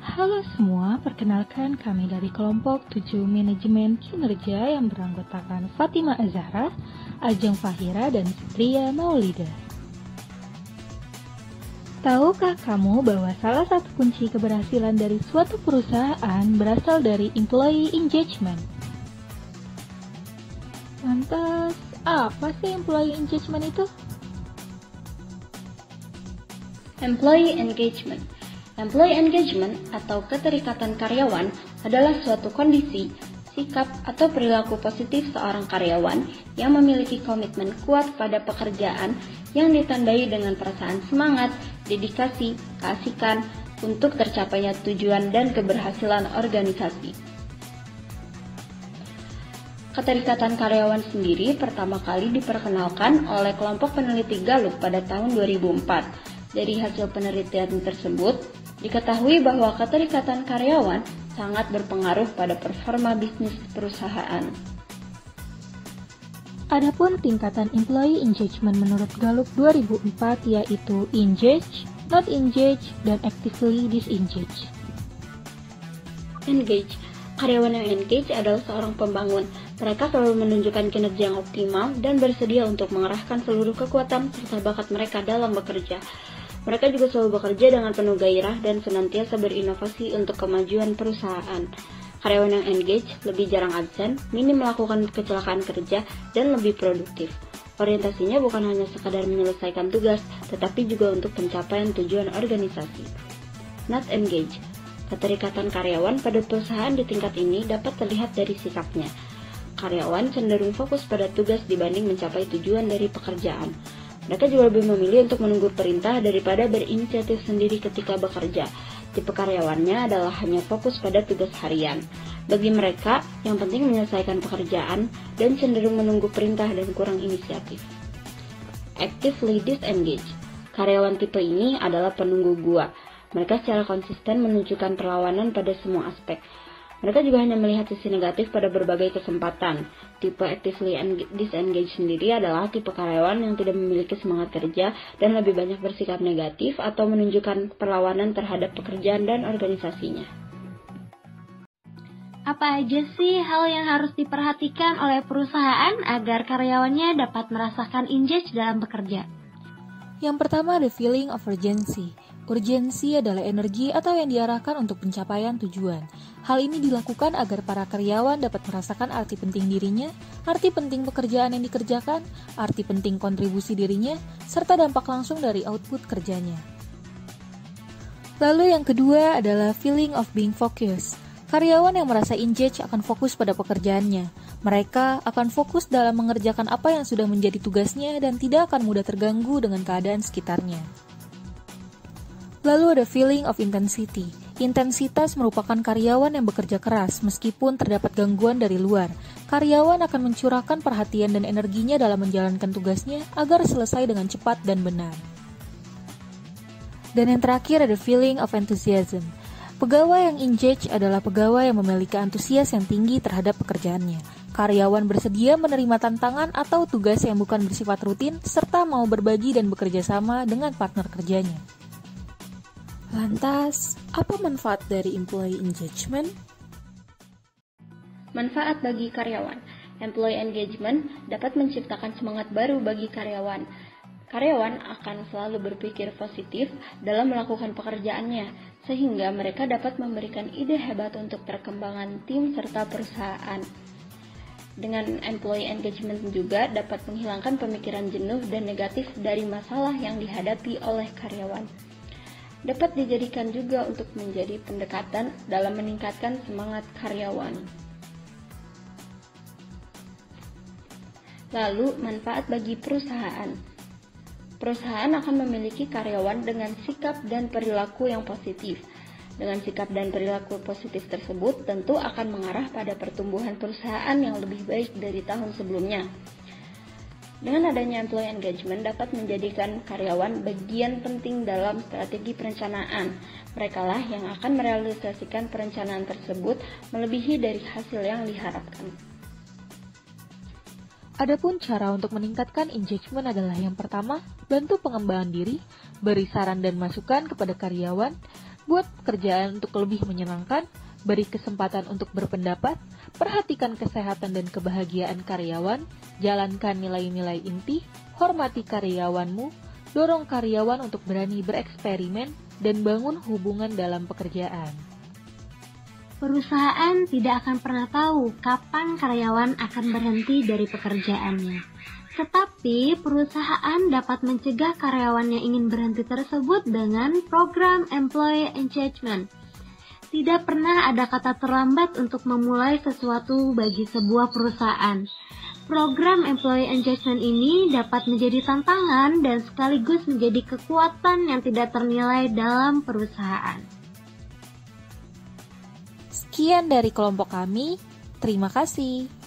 Halo semua, perkenalkan kami dari kelompok 7 Manajemen Kinerja yang beranggotakan Fatima Azhara, Ajeng Fahira, dan Fitria Maulida. Tahukah kamu bahwa salah satu kunci keberhasilan dari suatu perusahaan berasal dari employee engagement? Lantas, apa sih employee engagement itu? Employee engagement. Employee engagement atau keterikatan karyawan adalah suatu kondisi, sikap, atau perilaku positif seorang karyawan yang memiliki komitmen kuat pada pekerjaan yang ditandai dengan perasaan semangat, dedikasi, keasikan untuk tercapainya tujuan dan keberhasilan organisasi. Keterikatan karyawan sendiri pertama kali diperkenalkan oleh kelompok peneliti Gallup pada tahun 2004. Dari hasil penelitian tersebut, diketahui bahwa keterikatan karyawan sangat berpengaruh pada performa bisnis perusahaan. Adapun tingkatan employee engagement menurut Gallup 2004 yaitu engage, not engage, dan actively disengage. Engage. Karyawan yang engage adalah seorang pembangun. Mereka selalu menunjukkan kinerja yang optimal dan bersedia untuk mengerahkan seluruh kekuatan serta bakat mereka dalam bekerja. Mereka juga selalu bekerja dengan penuh gairah dan senantiasa berinovasi untuk kemajuan perusahaan. Karyawan yang engage lebih jarang absen, minim melakukan kecelakaan kerja, dan lebih produktif. Orientasinya bukan hanya sekadar menyelesaikan tugas, tetapi juga untuk pencapaian tujuan organisasi. Not engage. Keterikatan karyawan pada perusahaan di tingkat ini dapat terlihat dari sikapnya. Karyawan cenderung fokus pada tugas dibanding mencapai tujuan dari pekerjaan. Mereka juga lebih memilih untuk menunggu perintah daripada berinisiatif sendiri ketika bekerja. Tipe karyawannya adalah hanya fokus pada tugas harian. Bagi mereka, yang penting menyelesaikan pekerjaan dan cenderung menunggu perintah dan kurang inisiatif. Actively disengage. Karyawan tipe ini adalah penunggu gua. Mereka secara konsisten menunjukkan perlawanan pada semua aspek. Mereka juga hanya melihat sisi negatif pada berbagai kesempatan. Tipe actively disengage sendiri adalah tipe karyawan yang tidak memiliki semangat kerja dan lebih banyak bersikap negatif atau menunjukkan perlawanan terhadap pekerjaan dan organisasinya. Apa aja sih hal yang harus diperhatikan oleh perusahaan agar karyawannya dapat merasakan engage dalam bekerja? Yang pertama ada feeling of urgency. Urgensi adalah energi atau yang diarahkan untuk pencapaian tujuan. Hal ini dilakukan agar para karyawan dapat merasakan arti penting dirinya, arti penting pekerjaan yang dikerjakan, arti penting kontribusi dirinya, serta dampak langsung dari output kerjanya. Lalu yang kedua adalah feeling of being focused. Karyawan yang merasa engage akan fokus pada pekerjaannya. Mereka akan fokus dalam mengerjakan apa yang sudah menjadi tugasnya dan tidak akan mudah terganggu dengan keadaan sekitarnya. Lalu ada feeling of intensity. Intensitas merupakan karyawan yang bekerja keras meskipun terdapat gangguan dari luar. Karyawan akan mencurahkan perhatian dan energinya dalam menjalankan tugasnya agar selesai dengan cepat dan benar. Dan yang terakhir ada feeling of enthusiasm. Pegawai yang engage adalah pegawai yang memiliki antusias yang tinggi terhadap pekerjaannya. Karyawan bersedia menerima tantangan atau tugas yang bukan bersifat rutin serta mau berbagi dan bekerja sama dengan partner kerjanya. Lantas, apa manfaat dari employee engagement? Manfaat bagi karyawan. Employee engagement dapat menciptakan semangat baru bagi karyawan. Karyawan akan selalu berpikir positif dalam melakukan pekerjaannya, sehingga mereka dapat memberikan ide hebat untuk perkembangan tim serta perusahaan. Dengan employee engagement juga dapat menghilangkan pemikiran jenuh dan negatif dari masalah yang dihadapi oleh karyawan. Dapat dijadikan juga untuk menjadi pendekatan dalam meningkatkan semangat karyawan. Lalu, manfaat bagi perusahaan. Perusahaan akan memiliki karyawan dengan sikap dan perilaku yang positif. Dengan sikap dan perilaku positif tersebut tentu akan mengarah pada pertumbuhan perusahaan yang lebih baik dari tahun sebelumnya. Dengan adanya employee engagement dapat menjadikan karyawan bagian penting dalam strategi perencanaan. Merekalah yang akan merealisasikan perencanaan tersebut melebihi dari hasil yang diharapkan. Adapun cara untuk meningkatkan engagement adalah yang pertama, bantu pengembangan diri, beri saran dan masukan kepada karyawan, Buat pekerjaan untuk lebih menyenangkan, beri kesempatan untuk berpendapat, perhatikan kesehatan dan kebahagiaan karyawan, jalankan nilai-nilai inti, hormati karyawanmu, dorong karyawan untuk berani bereksperimen, dan bangun hubungan dalam pekerjaan. Perusahaan tidak akan pernah tahu kapan karyawan akan berhenti dari pekerjaannya. Tetapi perusahaan dapat mencegah karyawannya ingin berhenti tersebut dengan program employee engagement. Tidak pernah ada kata terlambat untuk memulai sesuatu bagi sebuah perusahaan. Program employee engagement ini dapat menjadi tantangan dan sekaligus menjadi kekuatan yang tidak ternilai dalam perusahaan. Sekian dari kelompok kami, terima kasih.